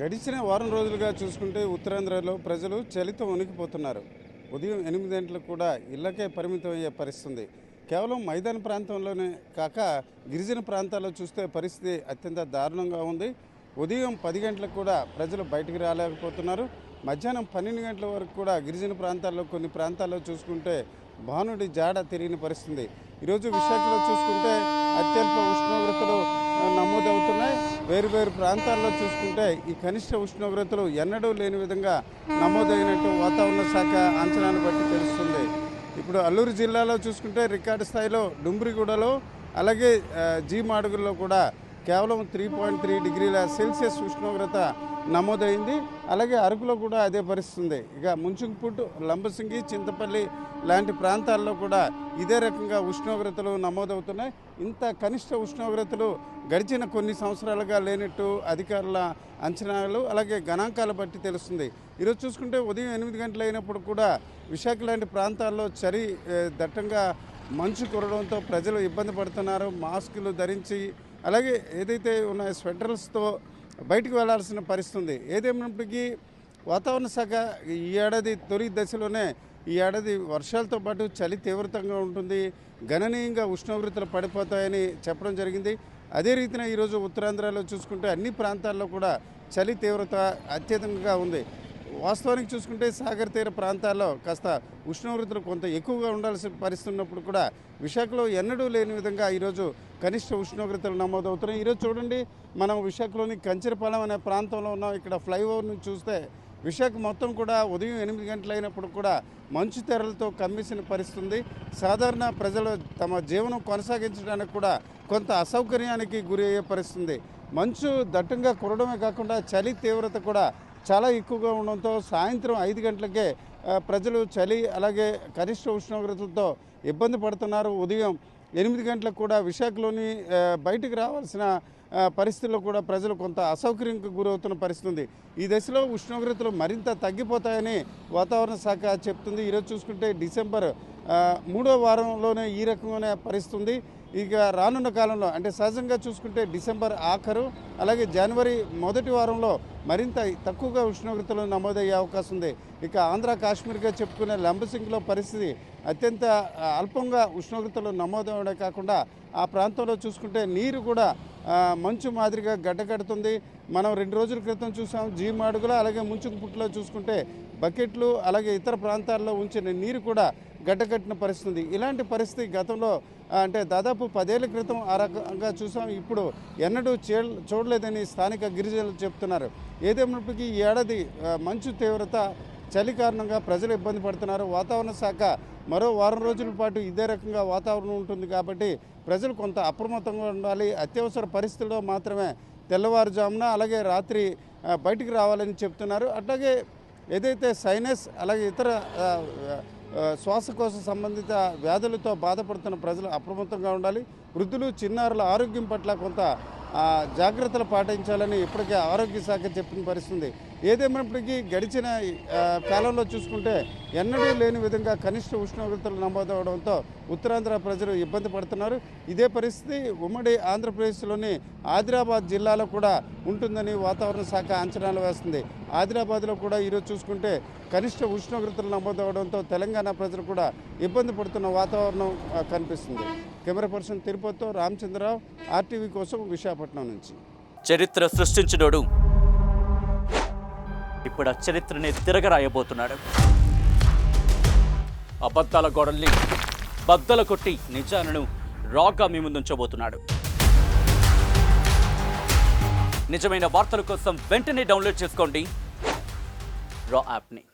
గడిచిన వారం రోజులుగా చూసుకుంటే ఉత్తరాంధ్రలో ప్రజలు చలితో వణికిపోతున్నారు. ఉదయం 8 గంటలకు కూడా ఇళ్లకే పరిమితం అయ్యే పరిస్థితుంది. కేవలం మైదాన ప్రాంతంలోనే కాక గిరిజన ప్రాంతాల్లో చూస్తే పరిస్థితి అత్యంత దారుణంగా ఉంది. ఉదయం 10 గంటలకు కూడా ప్రజలు బయటికి రాలేకపోతున్నారు. మధ్యాహ్నం 12 గంటల వరకు కూడా గిరిజన ప్రాంతాల్లో కొన్ని ప్రాంతాల్లో చూసుకుంటే భానుడి జాడ తెలియని పరిస్థితుంది. ఈరోజు విశాఖలో చూసుకుంటే అత్యల్ప ఉష్ణోగ్రతలు నమోదవుతున్నాయి. వేరు ప్రాంతాల్లో చూసుకుంటే ఈ కనిష్ట ఉష్ణోగ్రతలు ఎన్నడూ లేని విధంగా నమోదైనట్టు వాతావరణ శాఖ అంచనాను బట్టి తెలుస్తుంది. ఇప్పుడు అల్లూరు జిల్లాలో చూసుకుంటే రికార్డు స్థాయిలో డుంబ్రిగూడలో అలాగే జీమాడుగుల్లో కూడా కేవలం 3.3 డిగ్రీల సెల్సియస్ ఉష్ణోగ్రత నమోదైంది. అలాగే అరకులో కూడా అదే పరిస్థితి ఉంది. ఇక ముంచుంగుపుట్టు, లంబసింగి, చింతపల్లి లాంటి ప్రాంతాల్లో కూడా ఇదే రకంగా ఉష్ణోగ్రతలు నమోదవుతున్నాయి. ఇంత కనిష్ట ఉష్ణోగ్రతలు గడిచిన కొన్ని సంవత్సరాలుగా లేనట్టు అధికారుల అంచనాలు అలాగే గణాంకాలు బట్టి తెలుస్తుంది. ఈరోజు చూసుకుంటే ఉదయం 8 గంటలు అయినప్పుడు కూడా విశాఖ లాంటి ప్రాంతాల్లో చలి దట్టంగా మంచు కురడంతో ప్రజలు ఇబ్బంది పడుతున్నారు. మాస్కులు ధరించి అలాగే ఏదైతే ఉన్న స్వెటర్స్తో బయటకు వెళ్లాల్సిన పరిస్థితి ఉంది. ఏదేమైనప్పటికీ వాతావరణ శాఖ ఈ ఏడాది తొలి దశలోనే ఈ ఏడాది వర్షాలతో పాటు చలి తీవ్రతంగా ఉంటుంది, గణనీయంగా ఉష్ణోగ్రతలు పడిపోతాయని చెప్పడం జరిగింది. అదే రీతిన ఈరోజు ఉత్తరాంధ్రలో చూసుకుంటే అన్ని ప్రాంతాల్లో కూడా చలి తీవ్రత అత్యధికంగా ఉంది. వాస్తవానికి చూసుకుంటే సాగర్ తీర ప్రాంతాల్లో కాస్త ఉష్ణోగ్రతలు కొంత ఎక్కువగా ఉండాల్సిన పరిస్థితి ఉన్నప్పుడు కూడా విశాఖలో ఎన్నడూ లేని విధంగా ఈరోజు కనిష్ట ఉష్ణోగ్రతలు నమోదవుతున్నాయి. ఈరోజు చూడండి, మనం విశాఖలోని కంచెరపాలెం అనే ప్రాంతంలో ఉన్నాం. ఇక్కడ ఫ్లైఓవర్ నుంచి చూస్తే విశాఖ మొత్తం కూడా ఉదయం 8 గంటలు అయినప్పుడు కూడా మంచు తెరలతో కమ్మేసిన పరిస్థితి ఉంది. సాధారణ ప్రజలు తమ జీవనం కొనసాగించడానికి కూడా కొంత అసౌకర్యానికి గురి అయ్యే పరిస్థితి. మంచు దట్టంగా కురడమే కాకుండా చలి తీవ్రత కూడా చాలా ఎక్కువగా ఉండడంతో సాయంత్రం 5 గంటలకే ప్రజలు చలి అలాగే కనిష్ట ఉష్ణోగ్రతలతో ఇబ్బంది పడుతున్నారు. ఉదయం 8 గంటలకు కూడా విశాఖలోని బయటికి రావాల్సిన పరిస్థితుల్లో కూడా ప్రజలు కొంత అసౌకర్యంకు గురవుతున్న పరిస్థితి ఉంది. ఈ దశలో ఉష్ణోగ్రతలు మరింత తగ్గిపోతాయని వాతావరణ శాఖ చెప్తుంది. ఈరోజు చూసుకుంటే డిసెంబర్ 3వ వారంలోనే ఈ రకంగానే పరిస్థితి ఉంది. ఇక రానున్న కాలంలో అంటే సహజంగా చూసుకుంటే డిసెంబర్ ఆఖరు అలాగే జనవరి మొదటి వారంలో మరింత తక్కువగా ఉష్ణోగ్రతలు నమోదయ్యే అవకాశం ఉంది. ఇక ఆంధ్ర కాశ్మీర్గా చెప్పుకునే లంబసింగిలో పరిస్థితి అత్యంత అల్పంగా ఉష్ణోగ్రతలు నమోదవడే కాకుండా ఆ ప్రాంతంలో చూసుకుంటే నీరు కూడా మంచు మాదిరిగా గడ్డకడుతుంది. మనం 2 రోజుల క్రితం చూసాం జీమాడుగులో అలాగే ముంచుకుపుట్టులో చూసుకుంటే బకెట్లు అలాగే ఇతర ప్రాంతాల్లో ఉంచిన నీరు కూడా గడ్డకట్టిన పరిస్థితి. ఇలాంటి పరిస్థితి గతంలో అంటే దాదాపు 10 ఏళ్ల క్రితం ఆ రకంగా చూసాం. ఇప్పుడు ఎన్నడూ చూడలేదని స్థానిక గిరిజనులు చెప్తున్నారు. ఏదేమైనప్పటికీ ఈ ఏడాది మంచు తీవ్రత చలి కారణంగా ప్రజలు ఇబ్బంది పడుతున్నారు. వాతావరణ శాఖ మరో వారం రోజుల పాటు ఇదే రకంగా వాతావరణం ఉంటుంది కాబట్టి ప్రజలు కొంత అప్రమత్తంగా ఉండాలి. అత్యవసర పరిస్థితుల్లో మాత్రమే తెల్లవారుజామున అలాగే రాత్రి బయటికి రావాలని చెప్తున్నారు. అట్లాగే ఏదైతే సైనస్ అలాగే ఇతర శ్వాసకోశ సంబంధిత వ్యాధులతో బాధపడుతున్న ప్రజలు అప్రమత్తంగా ఉండాలి. వృద్ధులు, చిన్నారుల ఆరోగ్యం పట్ల కొంత జాగ్రత్తలు పాటించాలని ఇప్పటికే ఆరోగ్య శాఖ చెప్పిన పరిస్థితుంది. ఏదేమైనప్పటికీ గడిచిన కాలంలో చూసుకుంటే ఎన్నడూ లేని విధంగా కనిష్ట ఉష్ణోగ్రతలు నమోదవడంతో ఉత్తరాంధ్ర ప్రజలు ఇబ్బంది పడుతున్నారు. ఇదే పరిస్థితి ఉమ్మడి ఆంధ్రప్రదేశ్లోని ఆదిలాబాద్ జిల్లాలో కూడా ఉంటుందని వాతావరణ శాఖ అంచనాలు వేస్తుంది. ఆదిలాబాద్లో కూడా ఈరోజు చూసుకుంటే కనిష్ట ఉష్ణోగ్రతలు నమోదవడంతో తెలంగాణ ప్రజలు కూడా ఇబ్బంది పడుతున్న వాతావరణం కనిపిస్తుంది. కెమెరా పర్సన్ తిరుపతితో రామచంద్రరావు, RTV కోసం విశాఖపట్నం నుంచి. చరిత్ర సృష్టించినోడు ఇప్పుడు ఆ చరిత్రని తిరగరాయబోతున్నాడు. అబద్ధాల గోడల్ని బద్దల కొట్టి నిజాలను రాగా మీ ముందుంచబోతున్నాడు. నిజమైన వార్తల కోసం వెంటనే డౌన్లోడ్ చేసుకోండి రా యాప్ని.